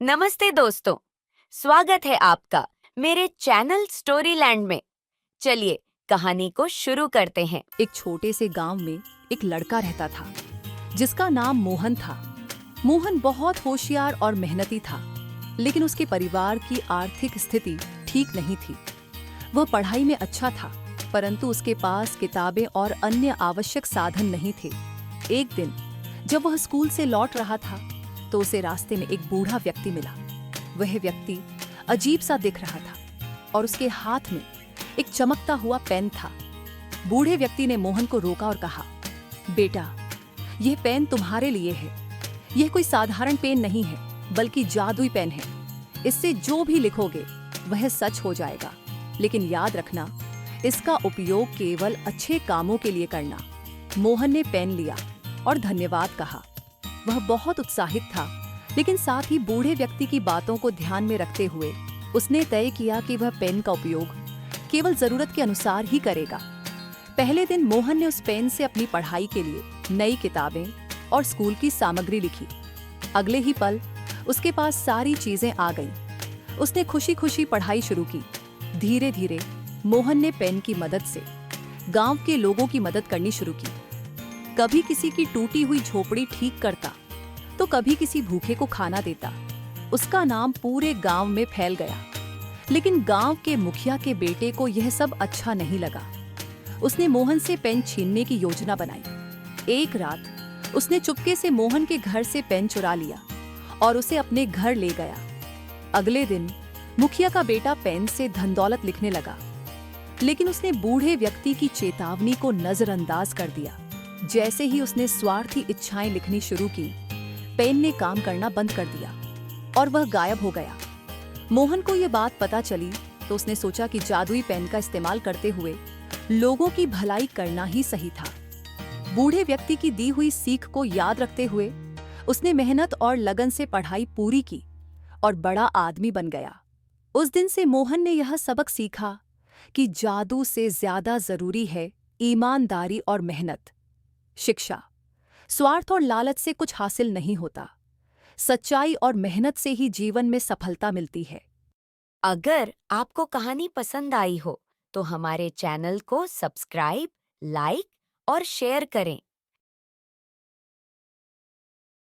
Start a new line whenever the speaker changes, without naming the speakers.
नमस्ते दोस्तों, स्वागत है आपका मेरे चैनल स्टोरीलैंड में। चलिए कहानी को शुरू करते हैं।
एक छोटे से गांव में एक लड़का रहता था जिसका नाम मोहन था। मोहन बहुत होशियार और मेहनती था, लेकिन उसके परिवार की आर्थिक स्थिति ठीक नहीं थी। वह पढ़ाई में अच्छा था, परंतु उसके पास किताबें और अन्य आवश्यक साधन नहीं थे। एक दिन जब वह स्कूल से लौट रहा था तो उसे रास्ते में एक बूढ़ा व्यक्ति मिला। वह व्यक्ति अजीब सा दिख रहा था और उसके हाथ में एक चमकता हुआ पेन था। बूढ़े व्यक्ति ने मोहन को रोका और कहा, बेटा, यह पेन तुम्हारे लिए है। यह कोई साधारण पेन नहीं है, बल्कि जादुई पेन है। इससे जो भी लिखोगे वह सच हो जाएगा, लेकिन याद रखना, इसका उपयोग केवल अच्छे कामों के लिए करना। मोहन ने पेन लिया और धन्यवाद कहा। वह बहुत उत्साहित था, लेकिन साथ ही बूढ़े व्यक्ति की बातों को ध्यान में रखते हुए उसने तय किया कि वह पेन का उपयोग केवल जरूरत के अनुसार ही करेगा। पहले दिन मोहन ने उस पेन से अपनी पढ़ाई के लिए नई किताबें और स्कूल की सामग्री लिखी। अगले ही पल उसके पास सारी चीजें आ गईं। उसने खुशी खुशी पढ़ाई शुरू की। धीरे धीरे मोहन ने पेन की मदद से गांव के लोगों की मदद करनी शुरू की। कभी किसी की टूटी हुई झोपड़ी ठीक करता, तो कभी किसी भूखे को खाना देता। उसका नाम पूरे गांव में फैल गया। लेकिन गांव के मुखिया के बेटे को यह सब अच्छा नहीं लगा। उसने मोहन से पेन छीनने की योजना बनाई। एक रात उसने चुपके से मोहन के घर से पेन चुरा लिया और उसे अपने घर ले गया। अगले दिन मुखिया का बेटा पेन से धन दौलत लिखने लगा, लेकिन उसने बूढ़े व्यक्ति की चेतावनी को नजरअंदाज कर दिया। जैसे ही उसने स्वार्थी इच्छाएं लिखनी शुरू की, पेन ने काम करना बंद कर दिया और वह गायब हो गया। मोहन को यह बात पता चली तो उसने सोचा कि जादुई पेन का इस्तेमाल करते हुए लोगों की भलाई करना ही सही था। बूढ़े व्यक्ति की दी हुई सीख को याद रखते हुए उसने मेहनत और लगन से पढ़ाई पूरी की और बड़ा आदमी बन गया। उस दिन से मोहन ने यह सबक सीखा कि जादू से ज्यादा जरूरी है ईमानदारी और मेहनत। शिक्षा, स्वार्थ और लालच से कुछ हासिल नहीं होता। सच्चाई और मेहनत से ही जीवन में सफलता मिलती है।
अगर आपको कहानी पसंद आई हो तो हमारे चैनल को सब्सक्राइब, लाइक और शेयर करें।